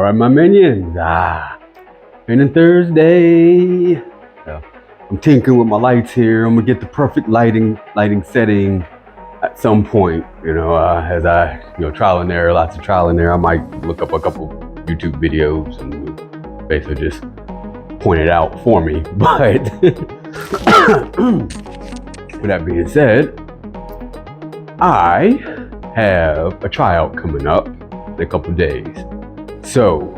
right, my minions. Training Thursday. So, I'm tinkering with my lights here. I'm gonna get the perfect lighting setting at some point. As I trial and error, lots of trial and error. I might look up a couple YouTube videos and basically just point it out for me. But with that being said, I have a tryout coming up in a couple days. So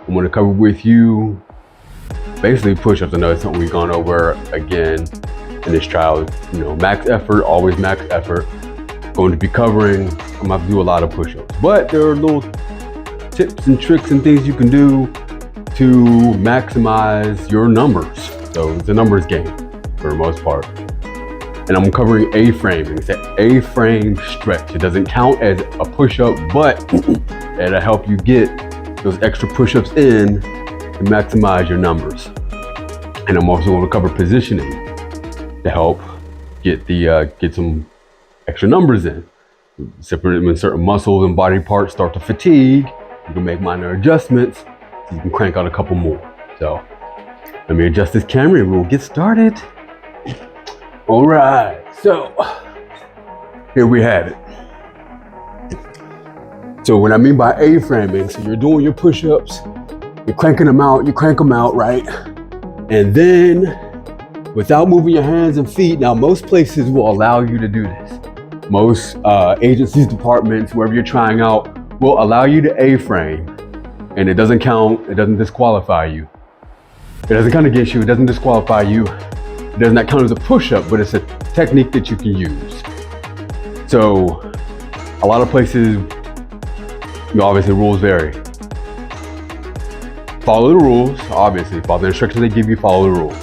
I'm going to cover with you basically push-ups. I know it's something we've gone over again in this trial. Max effort, always max effort. Going to be covering, I'm going to have to do a lot of push-ups. But there are little tips and tricks and things you can do to maximize your numbers. So it's a numbers game for the most part. And I'm covering A-framing. It's an A-frame stretch. It doesn't count as a push-up, but it'll help you get those extra push-ups in to maximize your numbers. And I'm also going to cover positioning to help get some extra numbers in. Separate when certain muscles and body parts start to fatigue, you can make minor adjustments so you can crank out a couple more. So let me adjust this camera and we'll get started. All right, so here we have it. So what I mean by A-framing, so you're doing your push-ups, you're cranking them out, you crank them out, right? And then without moving your hands and feet, now most places will allow you to do this. Most agencies, departments, wherever you're trying out, will allow you to A-frame, and it doesn't count, it doesn't disqualify you. It doesn't count against you, it doesn't disqualify you. It does not count as a push-up, but it's a technique that you can use. So a lot of places, obviously rules vary. Follow the rules, obviously. Follow the instructions they give you, follow the rules.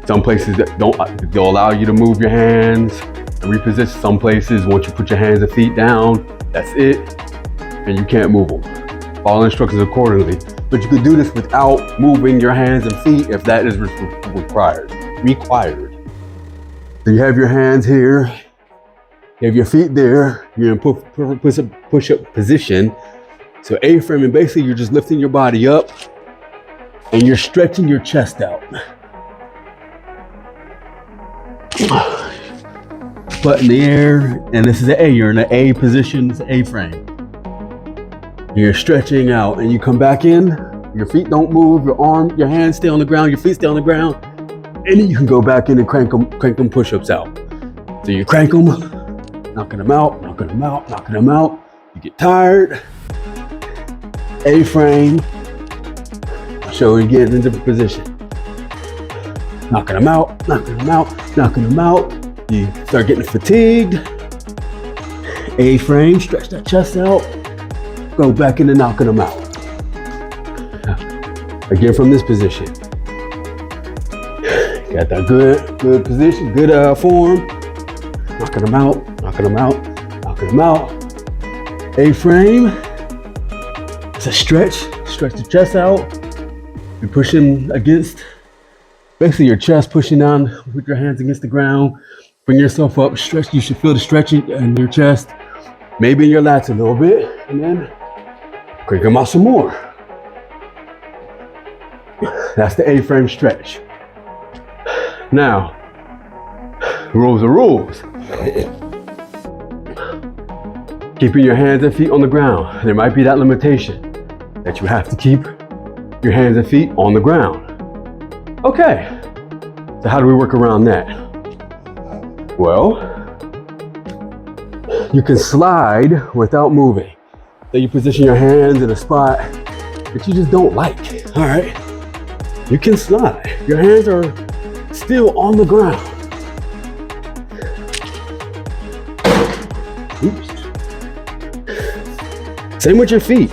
Some places that they'll allow you to move your hands and reposition. Some places, once you put your hands and feet down, that's it, and you can't move them. Follow the instructions accordingly. But you can do this without moving your hands and feet if that is required. So you have your hands here, you have your feet there, you're in push-up position. So A-framing, basically you're just lifting your body up and you're stretching your chest out. Butt in the air, and this is an A, you're in an A position, it's an A-frame. You're stretching out and you come back in, your feet don't move, your hands stay on the ground, your feet stay on the ground, and then you can go back in and crank them push-ups out. So you crank them, knocking them out, knocking them out, knocking them out. You get tired, A-frame, I'll show you again in a different position. Knocking them out, knocking them out, knocking them out. You start getting fatigued, A-frame, stretch that chest out. Go back into knocking them out. Again from this position. Got that good position, good form. Knocking them out, knocking them out, knocking them out. A-frame. It's a stretch the chest out. You're pushing against, basically your chest pushing down with your hands against the ground. Bring yourself up, stretch. You should feel the stretch in your chest, maybe in your lats a little bit, and then crank them out some more. That's the A-frame stretch. Now, rules are rules. Keeping your hands and feet on the ground. There might be that limitation that you have to keep your hands and feet on the ground. Okay, so how do we work around that? Well, you can slide without moving. So you position your hands in a spot that you just don't like, all right? You can slide. Your hands are still on the ground. Oops. Same with your feet.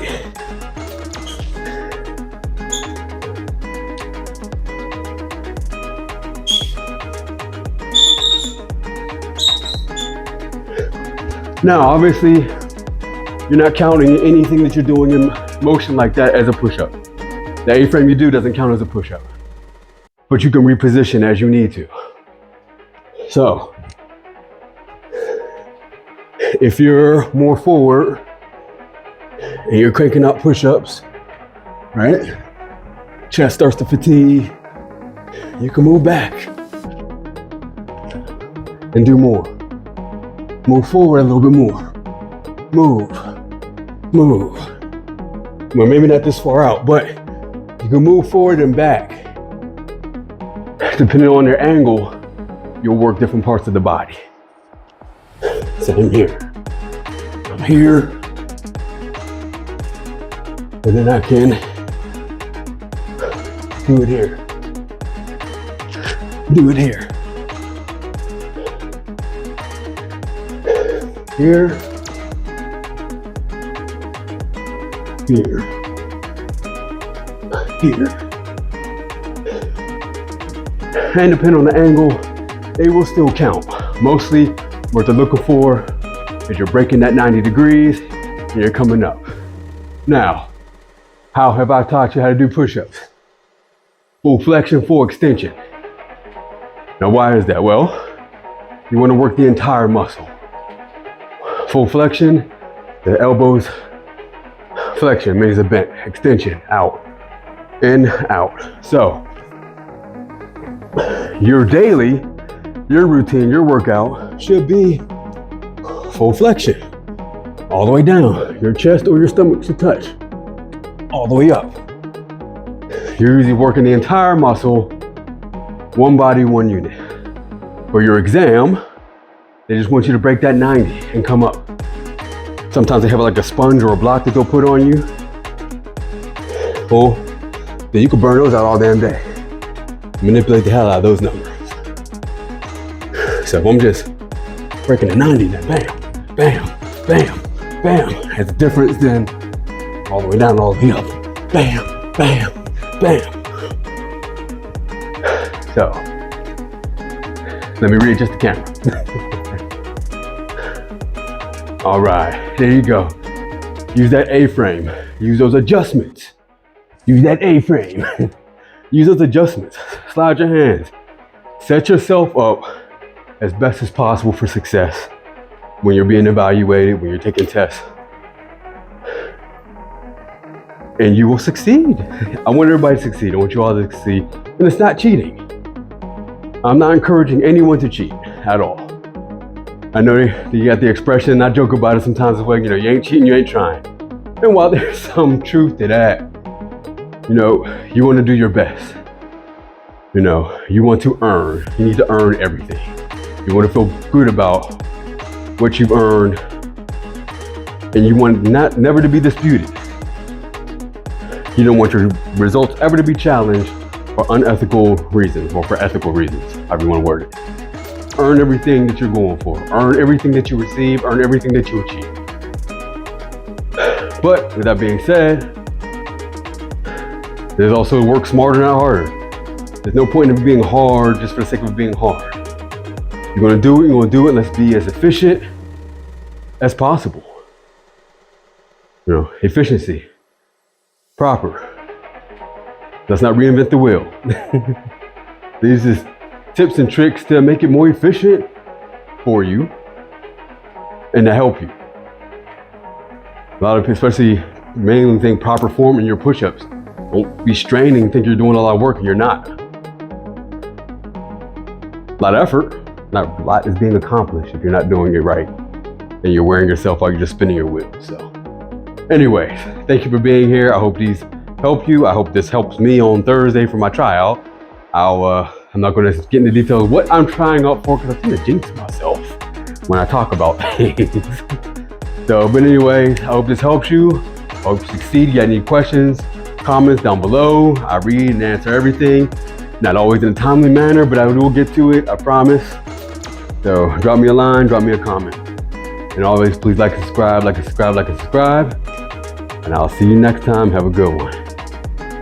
Now, obviously, you're not counting anything that you're doing in motion like that as a push-up. The A-frame you do doesn't count as a push-up, but you can reposition as you need to. So, if you're more forward, and you're cranking out push-ups, right? Chest starts to fatigue. You can move back and do more. Move forward a little bit more. Move. Well, maybe not this far out, but you can move forward and back. Depending on your angle, you'll work different parts of the body. Same here. I'm here, and then I can do it here. Do it here. Here. Here. Here. And depending on the angle, they will still count. Mostly what they're looking for is you're breaking that 90 degrees and you're coming up. Now, how have I taught you how to do push-ups? Full flexion, full extension. Now, why is that? Well, you want to work the entire muscle. Full flexion, the elbows, flexion means a bent, extension, out, in, out. So, your daily, your routine, your workout should be full flexion. All the way down. Your chest or your stomach should touch. All the way up. You're usually working the entire muscle, one body, one unit. For your exam, they just want you to break that 90 and come up. Sometimes they have like a sponge or a block that they'll put on you. Well, then you can burn those out all damn day. Manipulate the hell out of those numbers. So if I'm just breaking the 90, then bam, bam, bam, bam. It's a difference than all the way down, all the way up. Bam, bam, bam. So, let me readjust the camera. All right, there you go. Use that A-frame. Use those adjustments. Use that A-frame. Use those adjustments. Slide your hands. Set yourself up as best as possible for success when you're being evaluated, when you're taking tests. And you will succeed. I want everybody to succeed. I want you all to succeed. And it's not cheating. I'm not encouraging anyone to cheat at all. I know you got the expression, and I joke about it sometimes as well, you ain't cheating, you ain't trying. And while there's some truth to that, you want to do your best. You want to earn. You need to earn everything. You want to feel good about what you've earned, and you want never to be disputed. You don't want your results ever to be challenged for unethical reasons or for ethical reasons, however you want to word it. Earn everything that you're going for. Earn everything that you receive. Earn everything that you achieve. But with that being said, there's also work smarter, not harder. There's no point in being hard just for the sake of being hard. You're going to do it, you're going to do it. Let's be as efficient as possible. Efficiency. Proper. Let's not reinvent the wheel. These are tips and tricks to make it more efficient for you and to help you. A lot of people, especially mainly think proper form in your push-ups. Don't be straining and think you're doing a lot of work and you're not. A lot of effort, not a lot is being accomplished if you're not doing it right and you're wearing yourself while you're just spinning your wheel. So anyways, thank you for being here. I hope these help you. I hope this helps me on Thursday for my tryout. I'm not going to get into details of what I'm trying out for because I tend to jinx myself when I talk about things. So, but anyway, I hope this helps you. I hope you succeed. You got any questions, comments down below. I read and answer everything. Not always in a timely manner, but I will get to it, I promise. So drop me a line, drop me a comment. And always please like and subscribe, and I'll see you next time. Have a good one.